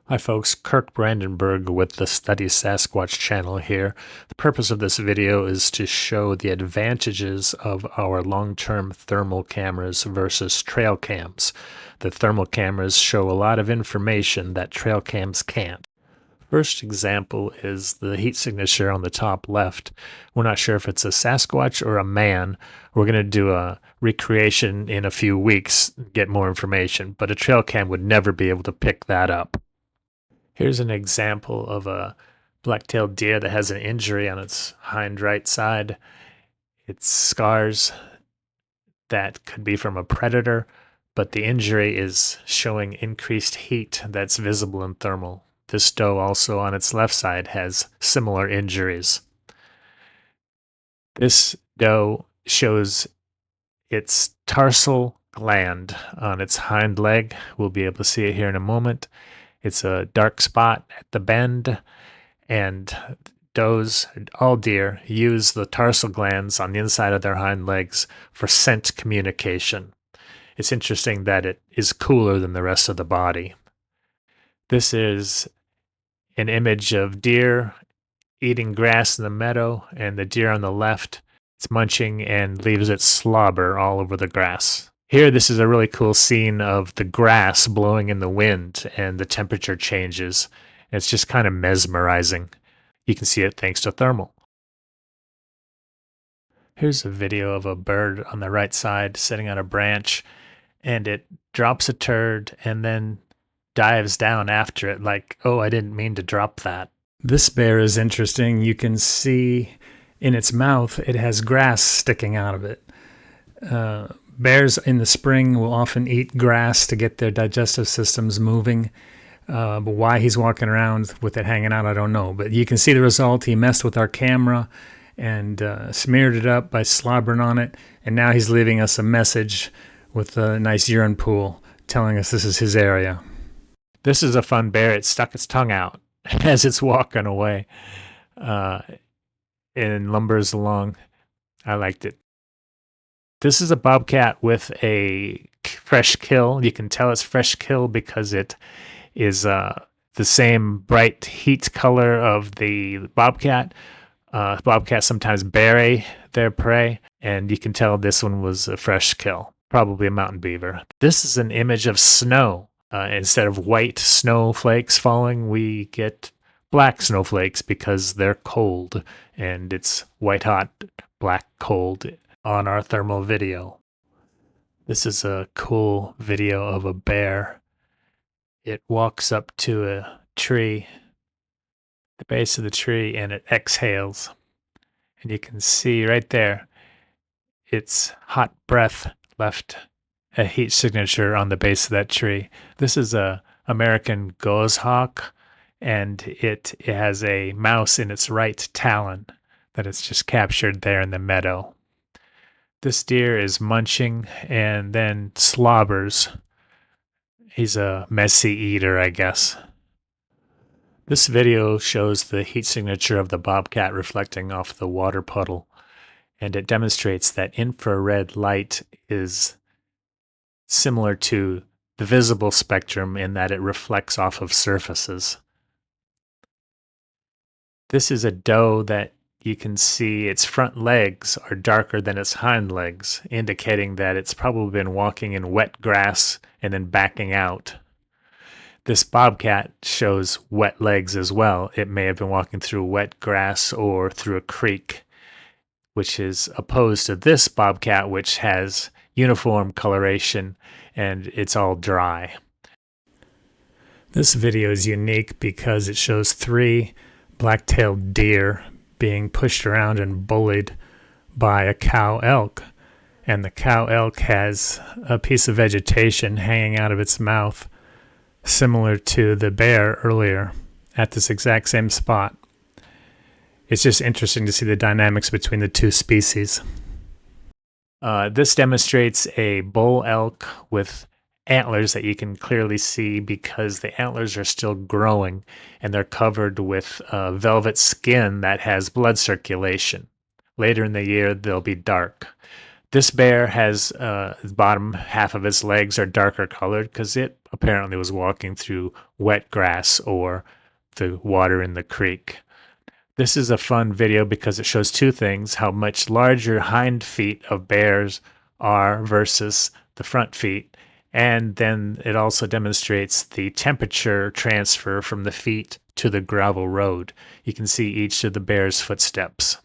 Hi folks, Kirk Brandenburg with the Study Sasquatch channel here. The purpose of this video is to show the advantages of our long-term thermal cameras versus trail cams. The thermal cameras show a lot of information that trail cams can't. First example is the heat signature on the top left. We're not sure if it's a Sasquatch or a man. We're going to do a recreation in a few weeks, get more information, but a trail cam would never be able to pick that up. Here's an example of a black-tailed deer that has an injury on its hind right side. It's scars that could be from a predator, but the injury is showing increased heat that's visible in thermal. This doe also on its left side has similar injuries. This doe shows its tarsal gland on its hind leg. We'll be able to see it here in a moment. It's a dark spot at the bend, and does, all deer, use the tarsal glands on the inside of their hind legs for scent communication. It's interesting that it is cooler than the rest of the body. This is an image of deer eating grass in the meadow, and the deer on the left, it's munching and leaves its slobber all over the grass. Here, this is a really cool scene of the grass blowing in the wind and the temperature changes. It's just kind of mesmerizing. You can see it thanks to thermal. Here's a video of a bird on the right side sitting on a branch, and it drops a turd and then dives down after it like, oh, I didn't mean to drop that. This bear is interesting. You can see in its mouth, it has grass sticking out of it. Bears in the spring will often eat grass to get their digestive systems moving. But why he's walking around with it hanging out, I don't know. But you can see the result. He messed with our camera and smeared it up by slobbering on it. And now he's leaving us a message with a nice urine pool telling us this is his area. This is a fun bear. It stuck its tongue out as it's walking away and lumbers along. I liked it. This is a bobcat with a fresh kill. You can tell it's fresh kill because it is the same bright heat color of the bobcat. Bobcats sometimes bury their prey, and you can tell this one was a fresh kill, probably a mountain beaver. This is an image of snow. Instead of white snowflakes falling, we get black snowflakes because they're cold, and it's white hot, black cold on our thermal video. This is a cool video of a bear. It walks up to a tree, the base of the tree, and it exhales. And you can see right there, its hot breath left a heat signature on the base of that tree. This is a American goshawk, and it has a mouse in its right talon that it's just captured there in the meadow. This deer is munching and then slobbers. He's a messy eater, I guess. This video shows the heat signature of the bobcat reflecting off the water puddle, and it demonstrates that infrared light is similar to the visible spectrum in that it reflects off of surfaces. This is a doe that you can see its front legs are darker than its hind legs, indicating that it's probably been walking in wet grass and then backing out. This bobcat shows wet legs as well. It may have been walking through wet grass or through a creek, which is opposed to this bobcat, which has uniform coloration and it's all dry. This video is unique because it shows 3 black-tailed deer being pushed around and bullied by a cow elk. And the cow elk has a piece of vegetation hanging out of its mouth, similar to the bear earlier at this exact same spot. It's just interesting to see the dynamics between the two species. This demonstrates a bull elk with antlers that you can clearly see because the antlers are still growing and they're covered with velvet skin that has blood circulation. Later in the year, they'll be dark. This bear has the bottom half of its legs are darker colored because it apparently was walking through wet grass or the water in the creek. This is a fun video because it shows two things: how much larger hind feet of bears are versus the front feet. And then it also demonstrates the temperature transfer from the feet to the gravel road. You can see each of the bear's footsteps.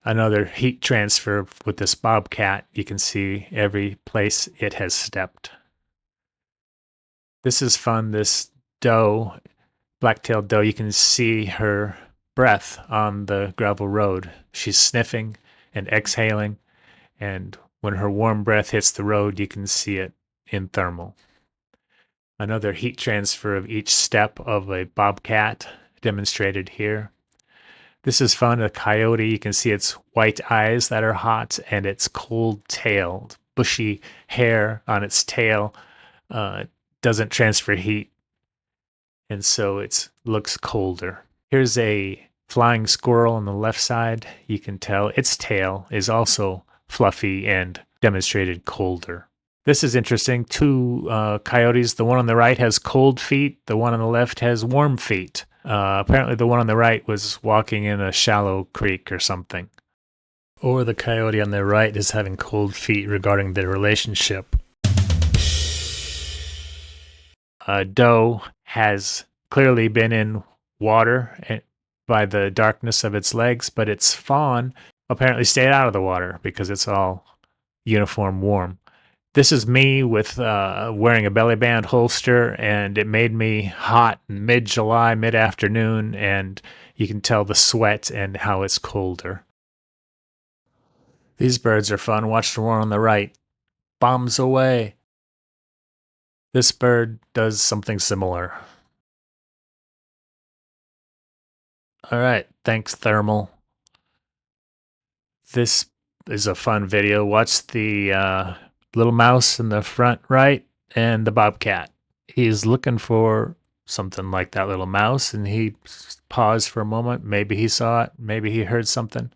Another heat transfer with this bobcat. You can see every place it has stepped. This is fun. This doe, black-tailed doe, you can see her breath on the gravel road. She's sniffing and exhaling, and when her warm breath hits the road, you can see it in thermal. Another heat transfer of each step of a bobcat demonstrated here. This is fun. A coyote, you can see its white eyes that are hot and its cold tail, bushy hair on its tail doesn't transfer heat, and so it looks colder. Here's a flying squirrel on the left side. You can tell its tail is also fluffy and demonstrated colder. This is interesting. Two coyotes. The one on the right has cold feet. The one on the left has warm feet. Apparently the one on the right was walking in a shallow creek or something. Or the coyote on the right is having cold feet regarding their relationship. Doe has clearly been in water by the darkness of its legs, but its fawn apparently stayed out of the water because it's all uniform warm. This is me with wearing a belly band holster, and it made me hot in mid-July, mid-afternoon, and you can tell the sweat and how it's colder. These birds are fun. Watch the one on the right. Bombs away. This bird does something similar. All right, thanks, Thermal. This is a fun video. Watch the little mouse in the front right and the bobcat. He's looking for something like that little mouse, and he paused for a moment. Maybe he saw it. Maybe he heard something.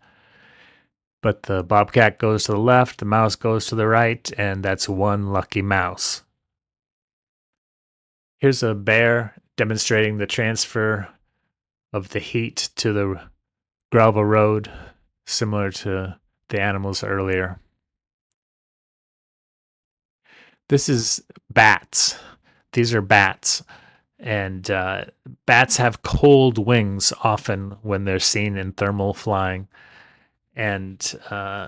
But the bobcat goes to the left, the mouse goes to the right, and that's one lucky mouse. Here's a bear demonstrating the transfer of the heat to the gravel road, similar to the animals earlier. This is bats. These are bats. And bats have cold wings often when they're seen in thermal flying. And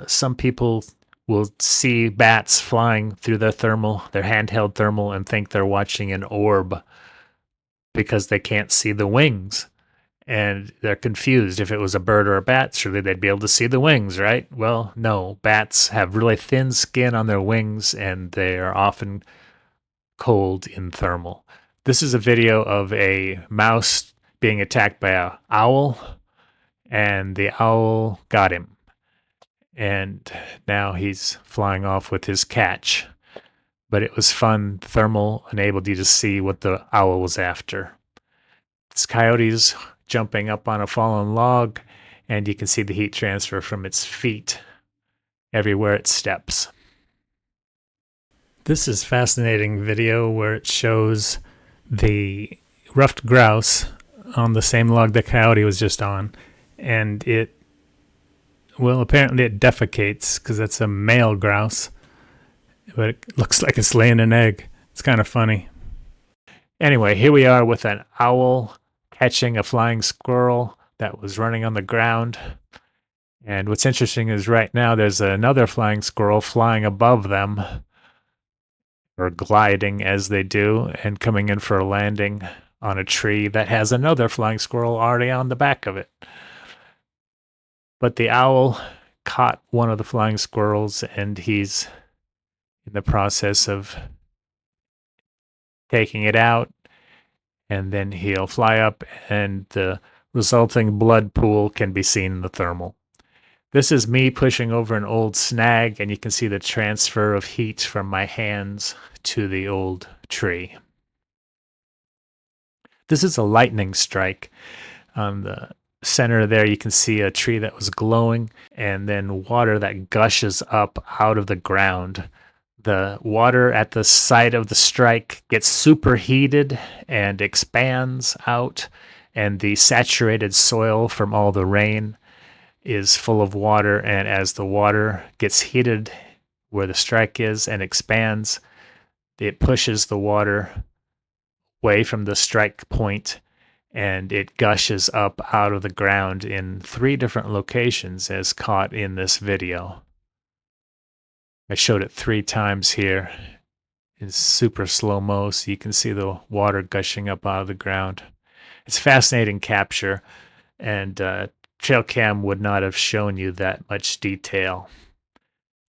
some people will see bats flying through their handheld thermal, and think they're watching an orb because they can't see the wings. And they're confused. If it was a bird or a bat, surely they'd be able to see the wings, right? Well, no. Bats have really thin skin on their wings, and they are often cold in thermal. This is a video of a mouse being attacked by an owl, and the owl got him. And now he's flying off with his catch. But it was fun. Thermal enabled you to see what the owl was after. This coyote's jumping up on a fallen log, and you can see the heat transfer from its feet everywhere it steps. This is fascinating video where it shows the ruffed grouse on the same log the coyote was just on, and apparently it defecates because that's a male grouse, but it looks like it's laying an egg. It's kind of funny. Anyway, here we are with an owl catching a flying squirrel that was running on the ground. And what's interesting is right now there's another flying squirrel flying above them, or gliding as they do, and coming in for a landing on a tree that has another flying squirrel already on the back of it. But the owl caught one of the flying squirrels, and he's in the process of taking it out, and then he'll fly up, and the resulting blood pool can be seen in the thermal. This is me pushing over an old snag, and you can see the transfer of heat from my hands to the old tree. This is a lightning strike. On the center there, you can see a tree that was glowing, and then water that gushes up out of the ground. The water at the site of the strike gets superheated and expands out, and the saturated soil from all the rain is full of water. And as the water gets heated where the strike is and expands, it pushes the water away from the strike point, and it gushes up out of the ground in 3 different locations as caught in this video. I showed it 3 times here. It's super slow-mo, so you can see the water gushing up out of the ground. It's fascinating capture, and trail cam would not have shown you that much detail.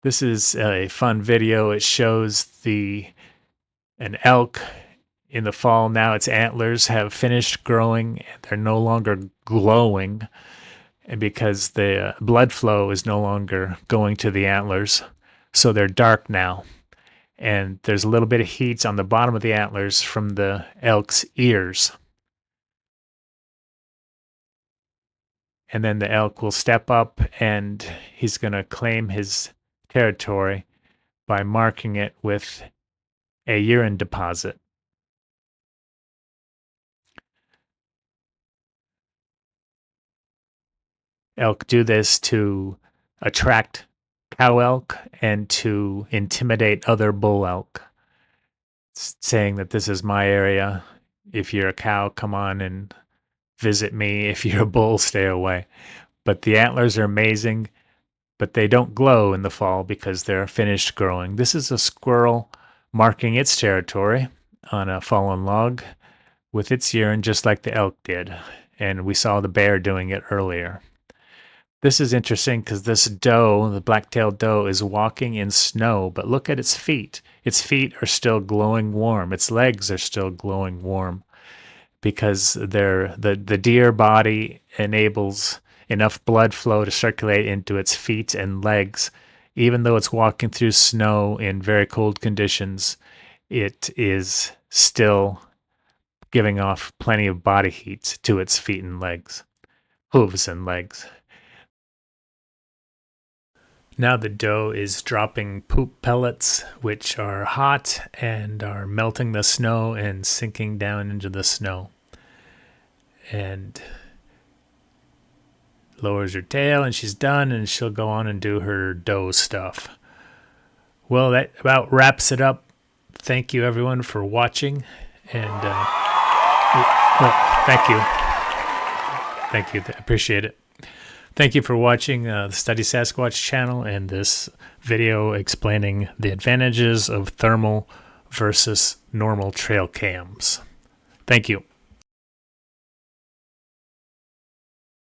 This is a fun video. It shows an elk in the fall. Now its antlers have finished growing, and they're no longer glowing, and because the blood flow is no longer going to the antlers, so they're dark now. And there's a little bit of heat on the bottom of the antlers from the elk's ears. And then the elk will step up, and he's going to claim his territory by marking it with a urine deposit. Elk do this to attract cow elk and to intimidate other bull elk, saying that this is my area. If you're a cow, come on and visit me. If you're a bull, stay away. But the antlers are amazing, but they don't glow in the fall because they're finished growing. This is a squirrel marking its territory on a fallen log with its urine, just like the elk did. And we saw the bear doing it earlier. This is interesting because this doe, the black-tailed doe, is walking in snow, but look at its feet. Its feet are still glowing warm. Its legs are still glowing warm because the deer body enables enough blood flow to circulate into its feet and legs. Even though it's walking through snow in very cold conditions, it is still giving off plenty of body heat to its feet and legs, hooves and legs. Now the doe is dropping poop pellets, which are hot and are melting the snow and sinking down into the snow. And lowers her tail, and she's done, and she'll go on and do her doe stuff. Well, that about wraps it up. Thank you, everyone, for watching. And thank you. Thank you. I appreciate it. Thank you for watching the Study Sasquatch channel and this video explaining the advantages of thermal versus normal trail cams. Thank you.